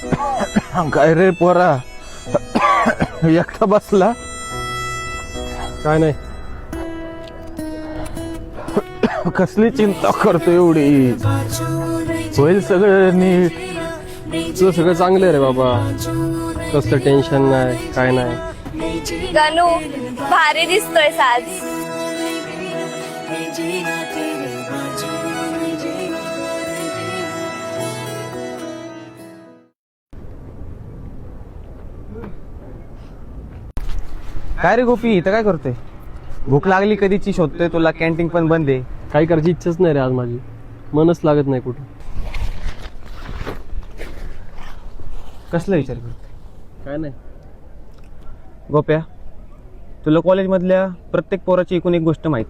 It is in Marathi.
काय रे पोरा, एकटा बसला? काय नाही, कसली चिंता करतो एवढी? होईल सगळं नीट. तुझं सगळं चांगलं आहे रे बाबा, कसलं टेन्शन नाही, काय नाही. गणू भारी दिसतोय आज. काय रे गोपी, इथं काय करतोय? भूक लागली कधीची शोधतोय तुला, कॅन्टीन पण बंद आहे. काही करायची इच्छाच नाही रे आज माझी, मनच लागत नाही कुठं. कसला विचार करतोय? काय नाही. गोप्या, तुला कॉलेजमधल्या प्रत्येक पोराची एकूण एक गोष्ट माहिती